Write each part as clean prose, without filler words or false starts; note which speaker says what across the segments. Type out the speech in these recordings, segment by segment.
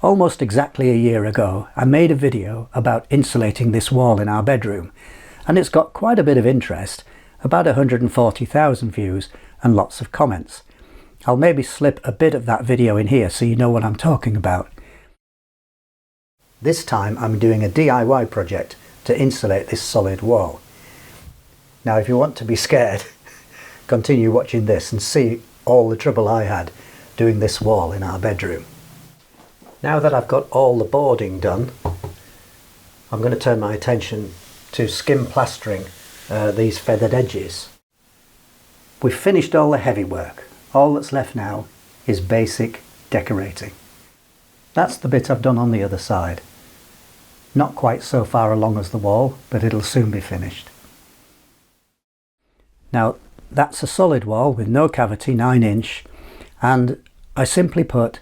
Speaker 1: Almost exactly a year ago, I made a video about insulating this wall in our bedroom, and it's got quite a bit of interest, about 140,000 views and lots of comments. I'll maybe slip a bit of that video in here so you know what I'm talking about. This time I'm doing a DIY project to insulate this solid wall. Now if you want to be scared, continue watching this and see all the trouble I had doing this wall in our bedroom. Now that I've got all the boarding done, I'm going to turn my attention to skim plastering these feathered edges. We've finished all the heavy work. All that's left now is basic decorating. That's the bit I've done on the other side. Not quite so far along as the wall, but it'll soon be finished. Now that's a solid wall with no cavity, 9-inch, and I simply put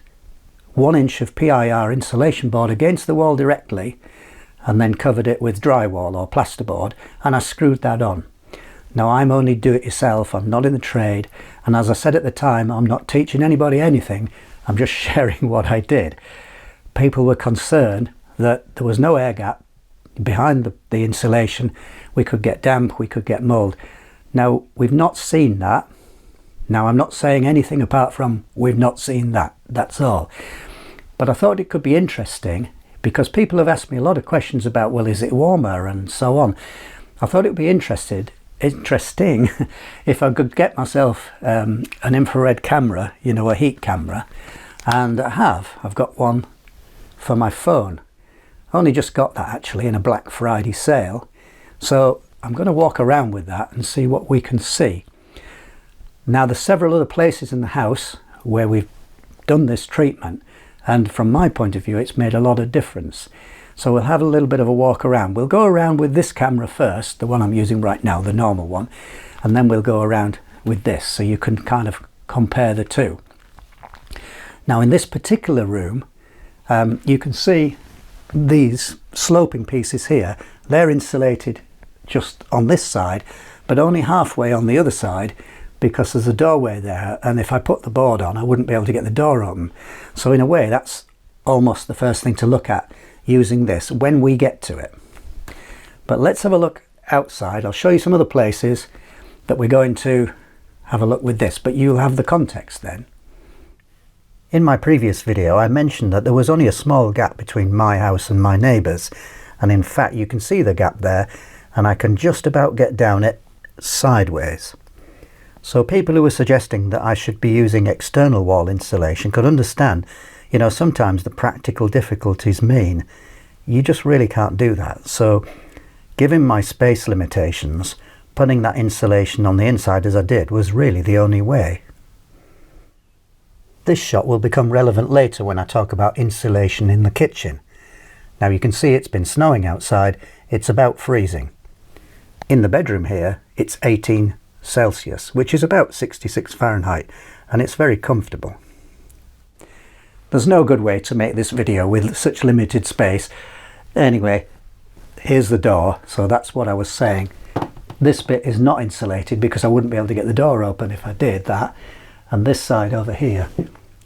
Speaker 1: 1 inch of PIR insulation board against the wall directly and then covered it with drywall or plasterboard, and I screwed that on. Now I'm only do-it-yourself, I'm not in the trade, and as I said at the time, I'm not teaching anybody anything, I'm just sharing what I did. People were concerned that there was no air gap behind the insulation, we could get damp, we could get mould. Now we've not seen that. Now I'm not saying anything apart from we've not seen that, that's all. But I thought it could be interesting because people have asked me a lot of questions about, well, is it warmer and so on. I thought it would be interesting if I could get myself an infrared camera, you know, a heat camera, and I've got one for my phone. I only just got that actually in a Black Friday sale, so I'm going to walk around with that and see what we can see. Now there's several other places in the house where we've done this treatment, and from my point of view it's made a lot of difference. So we'll have a little bit of a walk around. We'll go around with this camera first, the one I'm using right now, the normal one, and then we'll go around with this so you can kind of compare the two. Now in this particular room you can see these sloping pieces here. They're insulated just on this side, but only halfway on the other side, because there's a doorway there, and if I put the board on I wouldn't be able to get the door open. So in a way that's almost the first thing to look at using this when we get to it. But let's have a look outside. I'll show you some other places that we're going to have a look with this, but you'll have the context then. In my previous video I mentioned that there was only a small gap between my house and my neighbours, and in fact you can see the gap there, and I can just about get down it sideways. So people who were suggesting that I should be using external wall insulation could understand, you know, sometimes the practical difficulties mean you just really can't do that. So given my space limitations, putting that insulation on the inside as I did was really the only way. This shot will become relevant later when I talk about insulation in the kitchen. Now you can see it's been snowing outside, it's about freezing. In the bedroom here it's 18 Celsius, which is about 66 Fahrenheit, and it's very comfortable. There's no good way to make this video with such limited space. Anyway, here's the door, so that's what I was saying. This bit is not insulated because I wouldn't be able to get the door open if I did that, and this side over here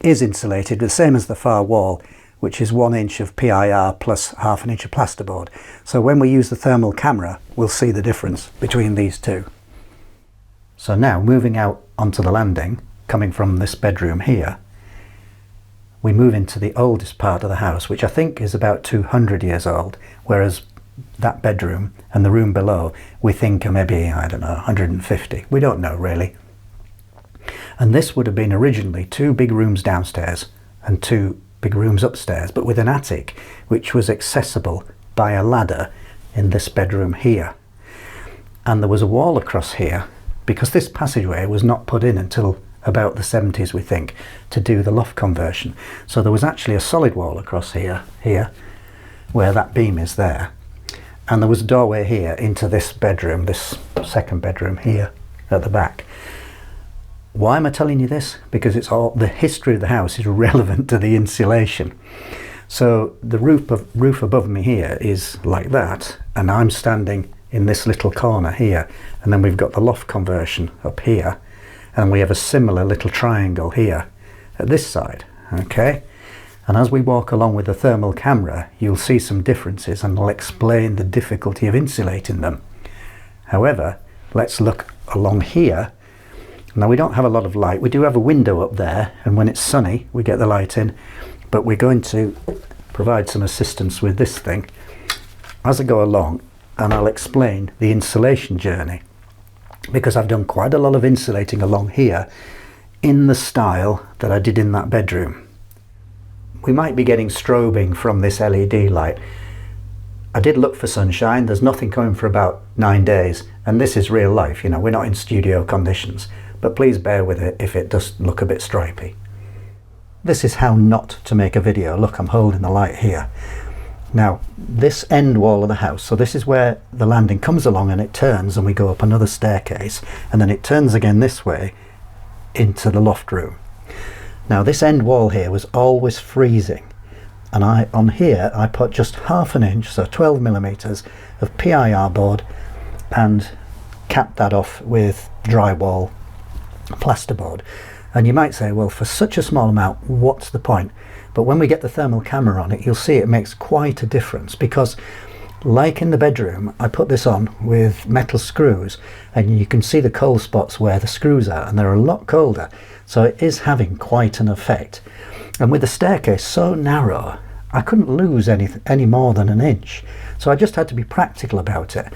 Speaker 1: is insulated, the same as the far wall, which is 1 inch of PIR plus ½ inch of plasterboard. So when we use the thermal camera we'll see the difference between these two. So now moving out onto the landing, coming from this bedroom here, we move into the oldest part of the house, which I think is about 200 years old, whereas that bedroom and the room below we think are maybe, I don't know, 150. We don't know really. And this would have been originally 2 big rooms downstairs and 2 big rooms upstairs, but with an attic which was accessible by a ladder in this bedroom here. And there was a wall across here, because this passageway was not put in until about the 70s, we think, to do the loft conversion. So there was actually a solid wall across here, where that beam is there. And there was a doorway here into this bedroom, this second bedroom here at the back. Why am I telling you this? Because it's all, the history of the house is relevant to the insulation. So the roof above me here is like that, and I'm standing in this little corner here, and then we've got the loft conversion up here, and we have a similar little triangle here at this side. Okay, And as we walk along with the thermal camera, you'll see some differences and I'll explain the difficulty of insulating them. However, let's look along here. Now we don't have a lot of light. We do have a window up there, and when it's sunny we get the light in, but we're going to provide some assistance with this thing as I go along, and I'll explain the insulation journey, because I've done quite a lot of insulating along here in the style that I did in that bedroom. We might be getting strobing from this LED light. I did look for sunshine. There's nothing coming for about 9 days, and this is real life, you know, we're not in studio conditions, but please bear with it if it does look a bit stripy. This is how not to make a video. Look, I'm holding the light here. Now, this end wall of the house, so this is where the landing comes along and it turns, and we go up another staircase, and then it turns again this way into the loft room. Now, this end wall here was always freezing, and on here I put just 1/2 inch, so 12mm of PIR board, and capped that off with drywall plasterboard. And you might say, well, for such a small amount, what's the point? But when we get the thermal camera on it, you'll see it makes quite a difference, because like in the bedroom, I put this on with metal screws, and you can see the cold spots where the screws are, and they're a lot colder, so it is having quite an effect. And with the staircase so narrow, I couldn't lose any more than 1 inch, so I just had to be practical about it.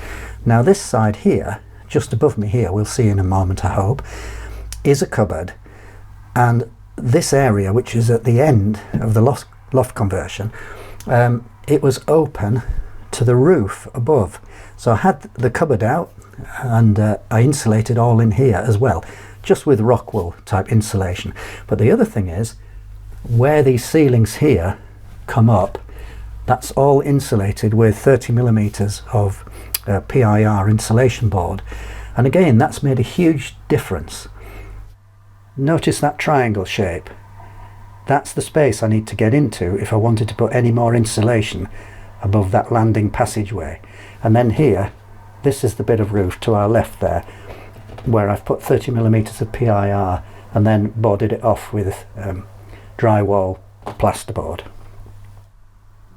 Speaker 1: Now this side here, just above me here, we'll see in a moment I hope, is a cupboard, and this area, which is at the end of the loft conversion, it was open to the roof above, so I had the cupboard out, and I insulated all in here as well, just with rock wool type insulation. But the other thing is, where these ceilings here come up, that's all insulated with 30mm of PIR insulation board, and again that's made a huge difference. Notice that triangle shape. That's the space I need to get into if I wanted to put any more insulation above that landing passageway. And then here, this is the bit of roof to our left there, where I've put 30mm of PIR and then boarded it off with drywall plasterboard.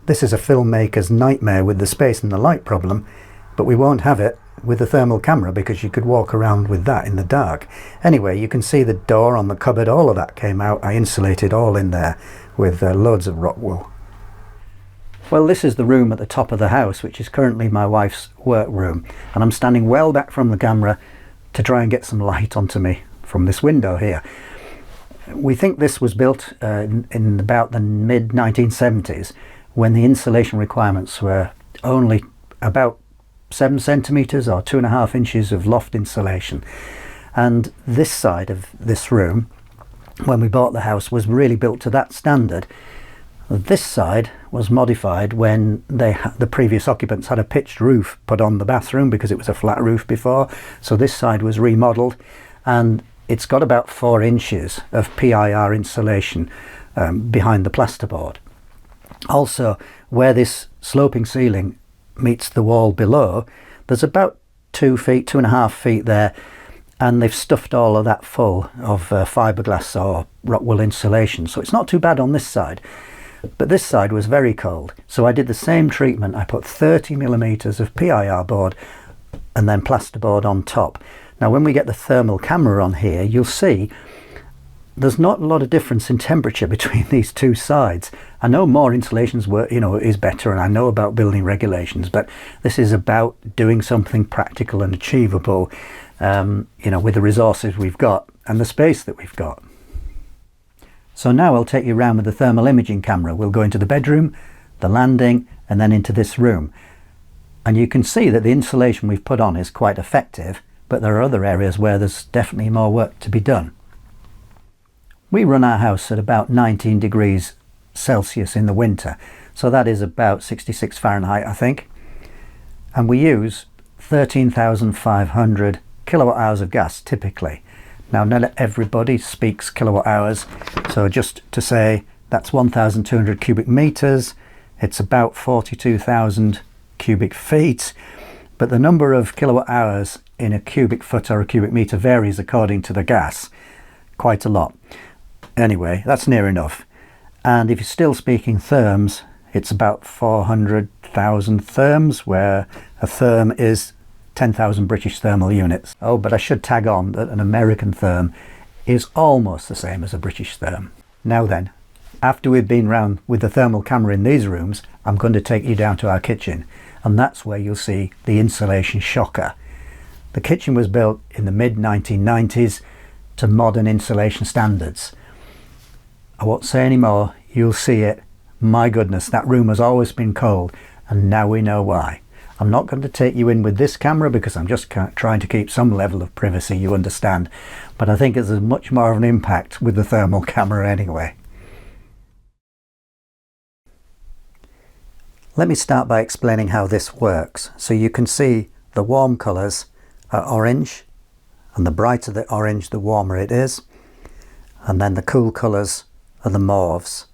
Speaker 1: This is a filmmaker's nightmare with the space and the light problem, but we won't have it with the thermal camera, because you could walk around with that in the dark. Anyway, you can see the door on the cupboard, all of that came out. I insulated all in there with loads of rock wool. Well, this is the room at the top of the house, which is currently my wife's workroom, and I'm standing well back from the camera to try and get some light onto me from this window here. We think this was built in about the mid-1970s, when the insulation requirements were only about 7 centimetres or 2.5 inches of loft insulation. And this side of this room, when we bought the house, was really built to that standard. This side was modified when the previous occupants had a pitched roof put on the bathroom, because it was a flat roof before. So this side was remodeled, and it's got about 4 inches of PIR insulation behind the plasterboard. Also, where this sloping ceiling meets the wall below, there's about 2.5 feet there, and they've stuffed all of that full of fiberglass or rock wool insulation, so it's not too bad on this side. But this side was very cold, so I did the same treatment. I put 30mm of PIR board and then plasterboard on top. Now when we get the thermal camera on here, you'll see there's not a lot of difference in temperature between these two sides. I know more insulations work, you know, is better, and I know about building regulations, but this is about doing something practical and achievable, you know, with the resources we've got and the space that we've got. So now I'll take you around with the thermal imaging camera. We'll go into the bedroom, the landing, and then into this room. And you can see that the insulation we've put on is quite effective, but there are other areas where there's definitely more work to be done. We run our house at about 19 degrees Celsius in the winter, so that is about 66 Fahrenheit, I think. And we use 13,500 kilowatt hours of gas typically. Now, not everybody speaks kilowatt hours, so just to say that's 1,200 cubic meters. It's about 42,000 cubic feet, but the number of kilowatt hours in a cubic foot or a cubic meter varies according to the gas quite a lot. Anyway, that's near enough. And if you're still speaking therms, it's about 400,000 therms, where a therm is 10,000 British thermal units. Oh, but I should tag on that an American therm is almost the same as a British therm. Now then, after we've been round with the thermal camera in these rooms, I'm going to take you down to our kitchen, and that's where you'll see the insulation shocker. The kitchen was built in the mid-1990s to modern insulation standards. I won't say any more, you'll see it. My goodness, that room has always been cold, and now we know why. I'm not going to take you in with this camera because I'm just trying to keep some level of privacy, you understand. But I think it's much more of an impact with the thermal camera anyway. Let me start by explaining how this works. So you can see the warm colours are orange, and the brighter the orange, the warmer it is. And then the cool colours are the mauves.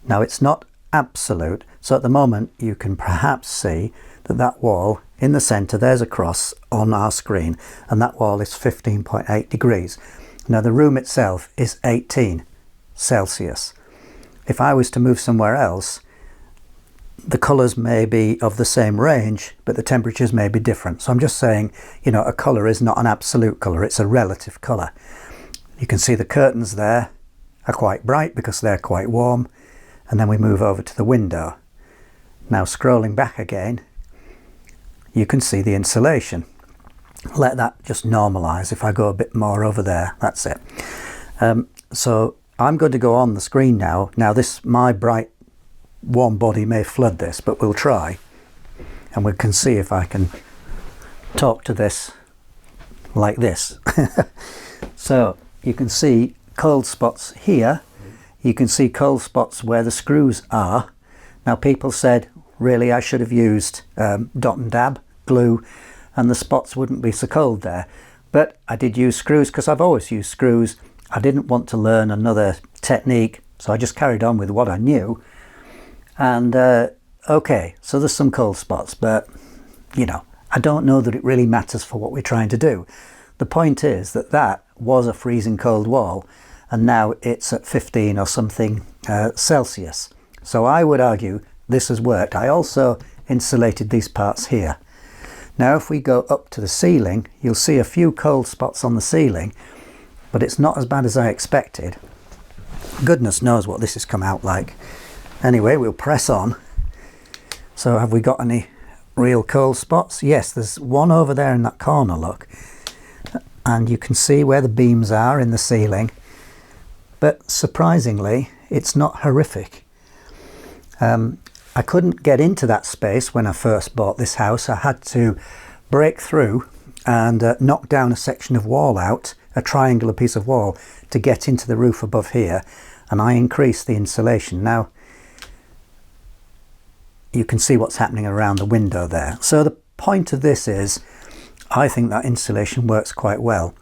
Speaker 1: Now it's not absolute, so at the moment you can perhaps see that that wall in the centre, there's a cross on our screen, and that wall is 15.8 degrees. Now the room itself is 18 Celsius. If I was to move somewhere else, the colours may be of the same range, but the temperatures may be different. So I'm just saying, you know, a colour is not an absolute colour, it's a relative colour. You can see the curtains there are quite bright because they're quite warm. And then we move over to the window. Now scrolling back again, you can see the insulation. Let that just normalise. If I go a bit more over there, that's it. So I'm going to go on the screen now. Now this, my bright warm body may flood this, but we'll try. And we can see if I can talk to this like this. So you can see cold spots here. You can see cold spots where the screws are. Now people said, really, I should have used dot and dab glue and the spots wouldn't be so cold there. But I did use screws because I've always used screws. I didn't want to learn another technique, so I just carried on with what I knew. And okay, so there's some cold spots, but you know, I don't know that it really matters for what we're trying to do. The point is that that was a freezing cold wall, and now it's at 15 or something Celsius. So I would argue this has worked. I also insulated these parts here. Now if we go up to the ceiling, you'll see a few cold spots on the ceiling, but it's not as bad as I expected. Goodness knows what this has come out like. Anyway, we'll press on. So have we got any real cold spots? Yes, there's one over there in that corner, look. And you can see where the beams are in the ceiling. But surprisingly, it's not horrific. I couldn't get into that space when I first bought this house. I had to break through and knock down a section of wall out, a triangular piece of wall, to get into the roof above here, and I increased the insulation. Now you can see what's happening around the window there. So the point of this is, I think that insulation works quite well.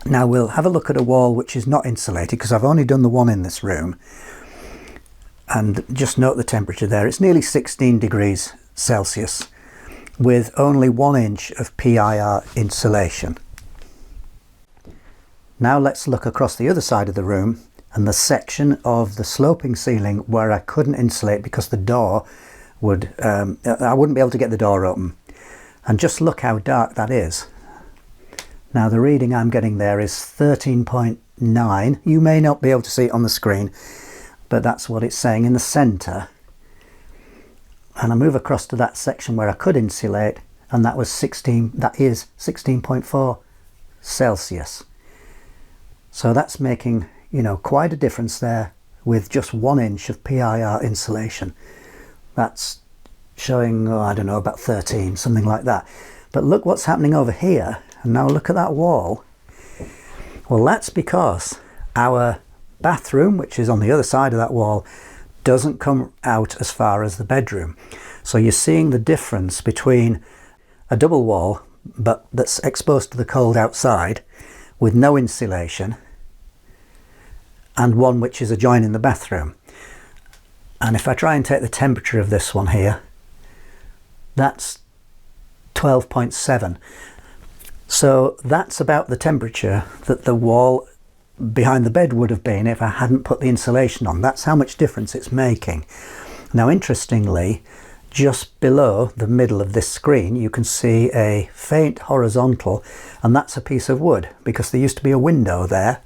Speaker 1: Now we'll have a look at a wall which is not insulated, because I've only done the one in this room, and just note the temperature there. It's nearly 16 degrees Celsius with only 1 inch of PIR insulation. Now let's look across the other side of the room and the section of the sloping ceiling where I couldn't insulate because the door would, I wouldn't be able to get the door open. And just look how dark that is. Now the reading I'm getting there is 13.9. You may not be able to see it on the screen, but that's what it's saying in the centre. And I move across to that section where I could insulate, and that was 16, that is 16.4 Celsius. So that's making, you know, quite a difference there with just 1 inch of PIR insulation. That's showing, oh, I don't know, about 13, something like that. But look what's happening over here, and now look at that wall. Well, that's because our bathroom, which is on the other side of that wall, doesn't come out as far as the bedroom. So you're seeing the difference between a double wall, but that's exposed to the cold outside with no insulation, and one which is adjoining the bathroom. And if I try and take the temperature of this one here, that's 12.7. So that's about the temperature that the wall behind the bed would have been if I hadn't put the insulation on. That's how much difference it's making. Now interestingly, just below the middle of this screen you can see a faint horizontal, and that's a piece of wood because there used to be a window there,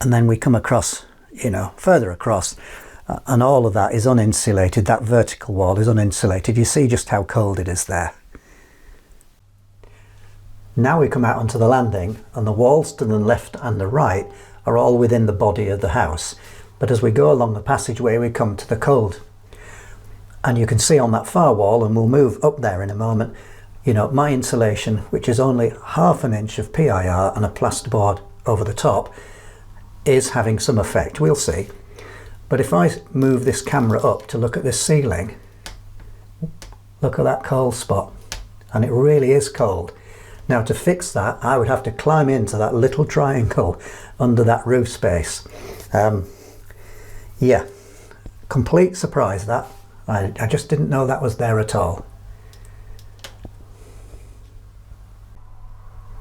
Speaker 1: and then we come across, you know, further across, and all of that is uninsulated. That vertical wall is uninsulated. You see just how cold it is there. Now we come out onto the landing, and the walls to the left and the right are all within the body of the house, but as we go along the passageway we come to the cold. And you can see on that far wall, and we'll move up there in a moment, you know, my insulation, which is only 1/2 inch of PIR and a plasterboard over the top, is having some effect. We'll see. But if I move this camera up to look at this ceiling, look at that cold spot, and it really is cold. Now to fix that, I would have to climb into that little triangle under that roof space. Yeah, complete surprise that. I just didn't know that was there at all.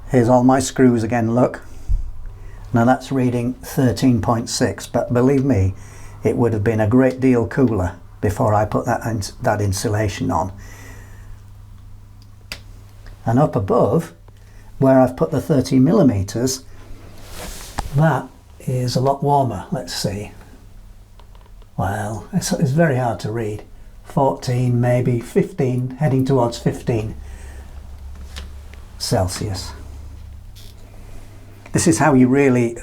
Speaker 1: Here's all my screws again, look. Now that's reading 13.6, but believe me, it would have been a great deal cooler before I put that insulation on. And up above, where I've put the 30mm, that is a lot warmer. Let's see. Well, it's very hard to read. 14, maybe 15, heading towards 15 Celsius. This is how you really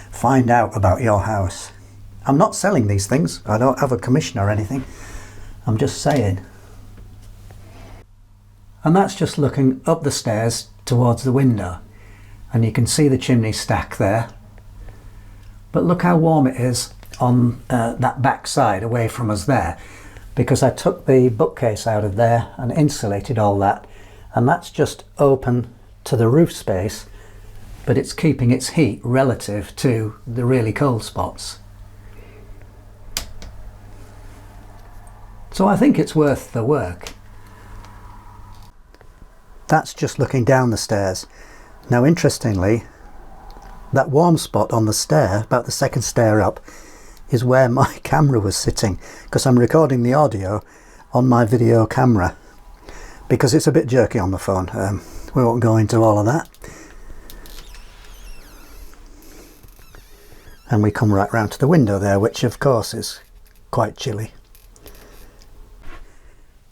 Speaker 1: find out about your house. I'm not selling these things. I don't have a commission or anything. I'm just saying. And that's just looking up the stairs towards the window, and you can see the chimney stack there. But look how warm it is on that back side away from us there, because I took the bookcase out of there and insulated all that, and that's just open to the roof space, but it's keeping its heat relative to the really cold spots. So I think it's worth the work. That's just looking down the stairs. Now interestingly, that warm spot on the stair, about the second stair up, is where my camera was sitting, because I'm recording the audio on my video camera, because it's a bit jerky on the phone. We won't go into all of that. And we come right round to the window there, which of course is quite chilly.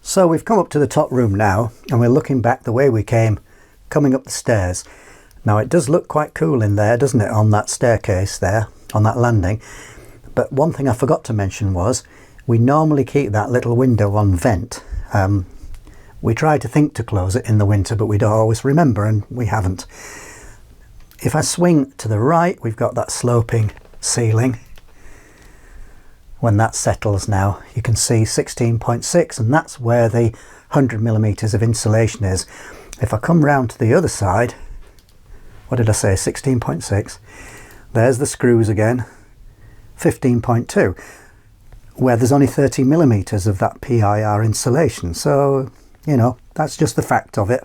Speaker 1: So we've come up to the top room now, and we're looking back the way we came, coming up the stairs. Now it does look quite cool in there, doesn't it, on that staircase there, on that landing. But one thing I forgot to mention was, we normally keep that little window on vent. We try to think to close it in the winter, but we don't always remember, and we haven't. If I swing to the right, we've got that sloping ceiling. When that settles now, you can see 16.6, and that's where the 100mm of insulation is. If I come round to the other side, what did I say, 16.6, there's the screws again, 15.2, where there's only 30mm of that PIR insulation. So, you know, that's just the fact of it,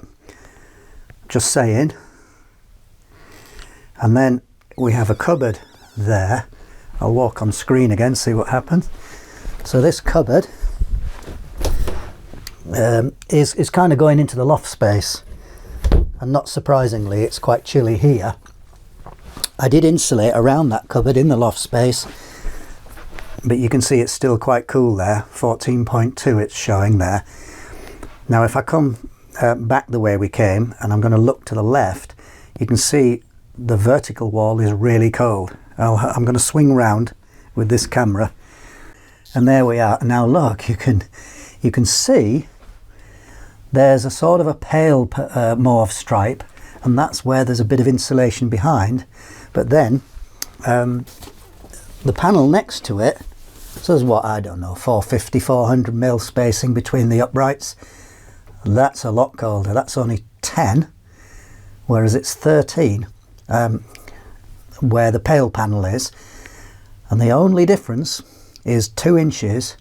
Speaker 1: just saying. And then we have a cupboard there. I'll walk on screen again, see what happens. So this cupboard is kind of going into the loft space, and not surprisingly it's quite chilly here. I did insulate around that cupboard in the loft space, but you can see it's still quite cool there. 14.2 it's showing there. Now if I come back the way we came, and I'm going to look to the left, you can see the vertical wall is really cold. I'm going to swing round with this camera, and there we are. Now look, you can see there's a sort of a pale mauve stripe, and that's where there's a bit of insulation behind. But then the panel next to it, so there's what, I don't know, 450, 400 mil spacing between the uprights. That's a lot colder. That's only 10, whereas it's 13. Where the pale panel is, and the only difference is 2 inches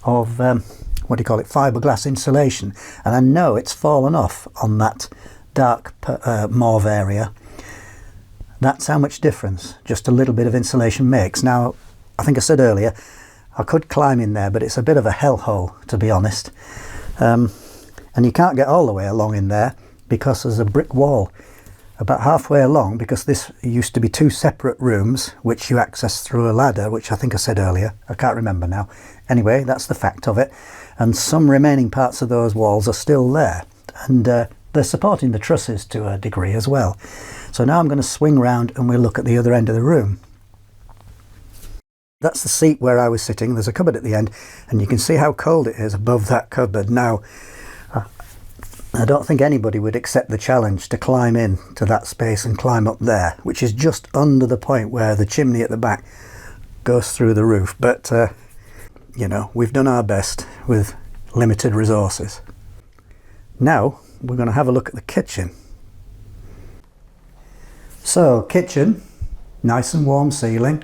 Speaker 1: of what do you call it, fiberglass insulation, and I know it's fallen off on that dark mauve area. That's how much difference just a little bit of insulation makes. Now, I think I said earlier, I could climb in there, but it's a bit of a hellhole, to be honest. And you can't get all the way along in there because there's a brick wall about halfway along, because this used to be two separate rooms which you access through a ladder, which I think I said earlier. I can't remember now. Anyway, that's the fact of it. And some remaining parts of those walls are still there. And they're supporting the trusses to a degree as well. So now I'm going to swing round and we'll look at the other end of the room. That's the seat where I was sitting. There's a cupboard at the end, and you can see how cold it is above that cupboard. Now, I don't think anybody would accept the challenge to climb in to that space and climb up there, which is just under the point where the chimney at the back goes through the roof. But, you know, we've done our best with limited resources. Now, we're going to have a look at the kitchen. So, kitchen, nice and warm ceiling.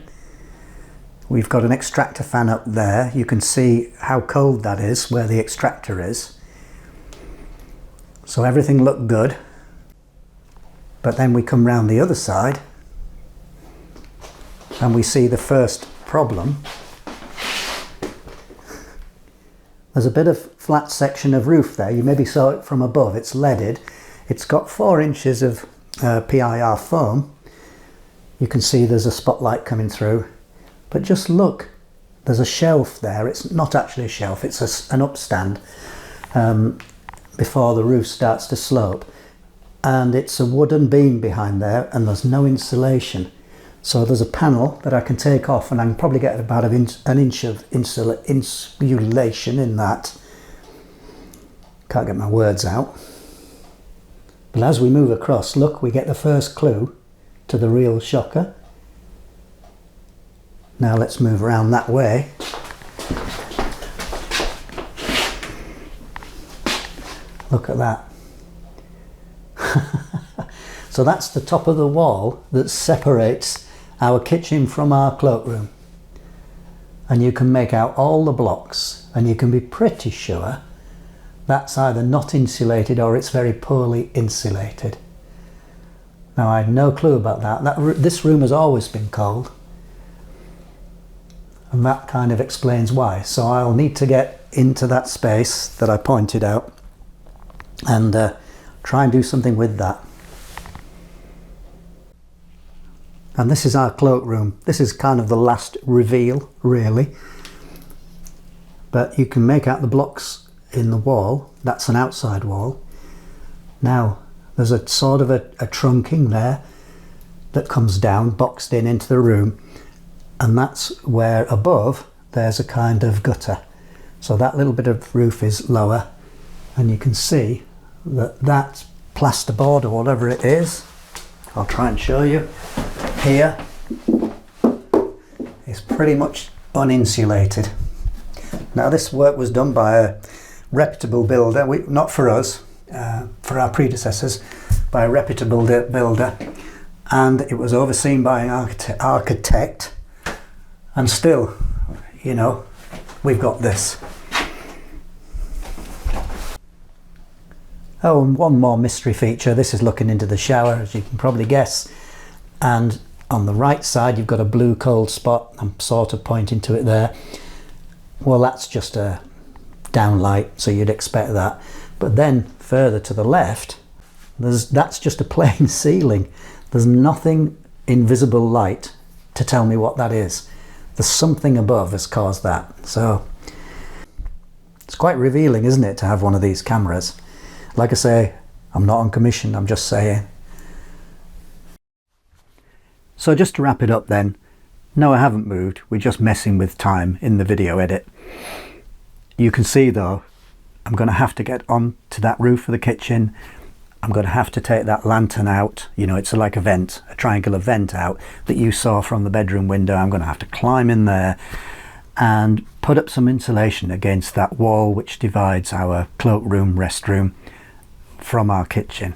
Speaker 1: We've got an extractor fan up there. You can see how cold that is where the extractor is. So everything looked good. But then we come round the other side and we see the first problem. There's a bit of flat section of roof there. You maybe saw it from above. It's leaded. It's got 4 inches of PIR foam. You can see there's a spotlight coming through. But just look, there's a shelf there. It's not actually a shelf, it's an upstand before the roof starts to slope. And it's a wooden beam behind there, and there's no insulation. So there's a panel that I can take off, and I can probably get about an inch of insulation in that. Can't get my words out. But as we move across, look, we get the first clue to the real shocker. Now let's move around that way. Look at that. So that's the top of the wall that separates our kitchen from our cloakroom. And you can make out all the blocks, and you can be pretty sure that's either not insulated or it's very poorly insulated. Now I had no clue about that. This room has always been cold. And that kind of explains why. So I'll need to get into that space that I pointed out and try and do something with that. And this is our cloakroom. This is kind of the last reveal, really. But you can make out the blocks in the wall. That's an outside wall. Now, there's a sort of a trunking there that comes down, boxed in into the room. And that's where above there's a kind of gutter. So that little bit of roof is lower, and you can see that that plasterboard or whatever it is, I'll try and show you here, is pretty much uninsulated. Now this work was done by a reputable builder, not for us, for our predecessors, by a reputable builder, and it was overseen by an architect. And still, you know, we've got this. Oh, and one more mystery feature. This is looking into the shower, as you can probably guess. And on the right side, you've got a blue cold spot. I'm sort of pointing to it there. Well, that's just a downlight, so you'd expect that. But then further to the left, that's just a plain ceiling. There's nothing in visible light to tell me what that is. There's something above has caused that. So it's quite revealing, isn't it, to have one of these cameras? Like I say, I'm not on commission, I'm just saying. So just to wrap it up then, no, I haven't moved. We're just messing with time in the video edit. You can see though, I'm going to have to get on to that roof of the kitchen. I'm going to have to take that lantern out. You know, it's like a vent, a triangular vent out that you saw from the bedroom window. I'm going to have to climb in there and put up some insulation against that wall which divides our cloakroom, restroom from our kitchen.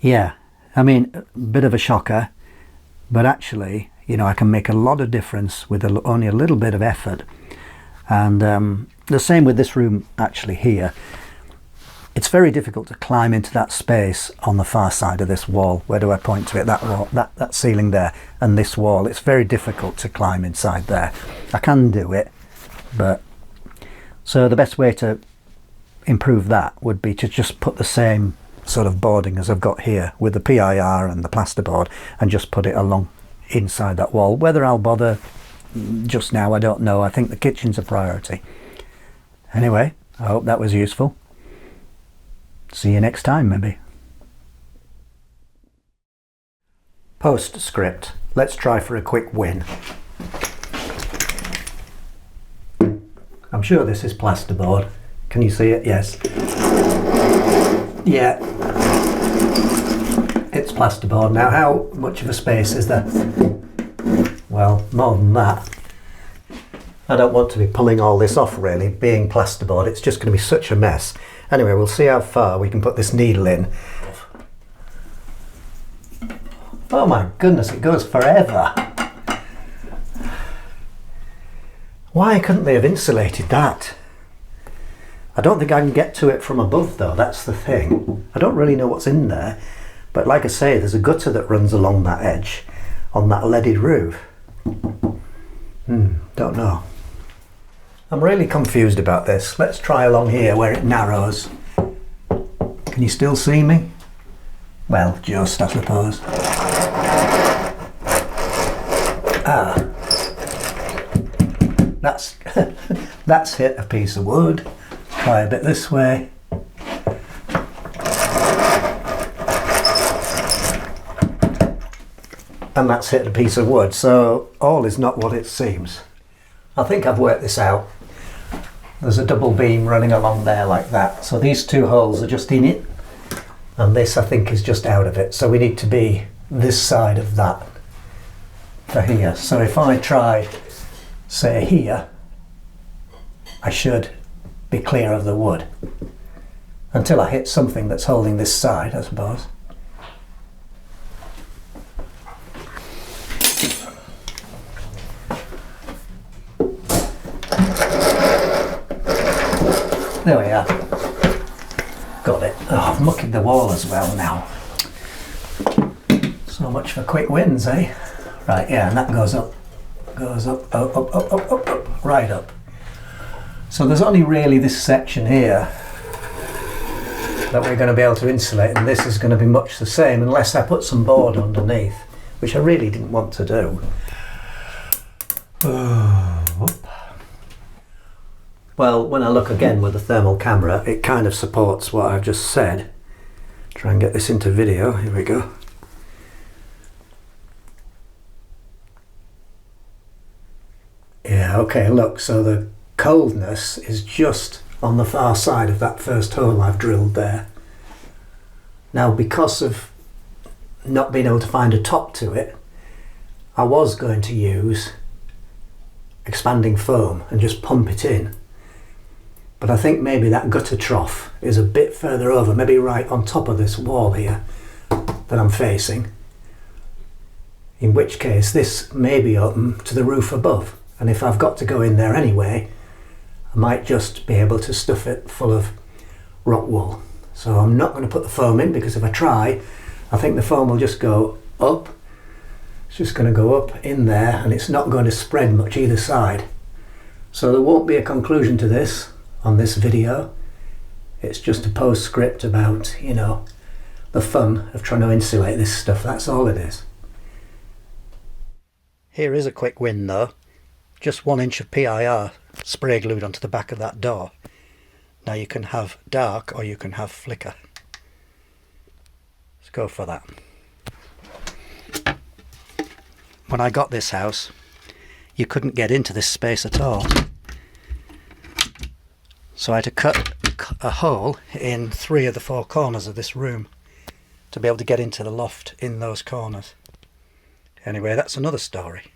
Speaker 1: Yeah, I mean, a bit of a shocker, but actually, you know, I can make a lot of difference with only a little bit of effort. And the same with this room actually here. It's very difficult to climb into that space on the far side of this wall. Where do I point to it? That wall, that ceiling there, and this wall. It's very difficult to climb inside there. I can do it, but so the best way to improve that would be to just put the same sort of boarding as I've got here with the PIR and the plasterboard, and just put it along inside that wall. Whether I'll bother just now, I don't know. I think the kitchen's a priority. Anyway, I hope that was useful. See you next time, maybe. Postscript. Let's try for a quick win. I'm sure this is plasterboard. Can you see it? Yes. Yeah. It's plasterboard. Now, how much of a space is there? Well, more than that. I don't want to be pulling all this off, really, being plasterboard. It's just going to be such a mess. Anyway, we'll see how far we can put this needle in. Oh my goodness, it goes forever. Why couldn't they have insulated that? I don't think I can get to it from above though, that's the thing. I don't really know what's in there, but like I say, there's a gutter that runs along that edge on that leaded roof. Don't know. I'm really confused about this. Let's try along here where it narrows. Can you still see me? Well, just I suppose. Ah. That's hit a piece of wood. Try a bit this way. And that's hit a piece of wood, so all is not what it seems. I think I've worked this out. There's a double beam running along there like that, so these two holes are just in it, and this I think is just out of it, so we need to be this side of that for here. So if I try, say here, I should be clear of the wood until I hit something that's holding this side, I suppose. There we are. Got it. Oh, I've mucked the wall as well now. So much for quick wins, eh? Right, yeah, and that goes up, up, right up. So there's only really this section here that we're going to be able to insulate, and this is going to be much the same unless I put some board underneath, which I really didn't want to do. Well, when I look again with the thermal camera, it kind of supports what I've just said. Try and get this into video. Here we go. Yeah, okay, look, so the coldness is just on the far side of that first hole I've drilled there. Now, because of not being able to find a top to it, I was going to use expanding foam and just pump it in. But I think maybe that gutter trough is a bit further over, maybe right on top of this wall here that I'm facing. In which case this may be open to the roof above. And if I've got to go in there anyway, I might just be able to stuff it full of rock wool. So I'm not going to put the foam in, because if I try, I think the foam will just go up. It's just going to go up in there, and it's not going to spread much either side. So there won't be a conclusion to this on this video. It's just a postscript about, you know, the fun of trying to insulate this stuff. That's all it is. Here is a quick win though. Just 1 inch of PIR spray glued onto the back of that door. Now you can have dark or you can have flicker. Let's go for that. When I got this house, you couldn't get into this space at all. So I had to cut a hole in 3 of the 4 corners of this room to be able to get into the loft in those corners. Anyway, that's another story.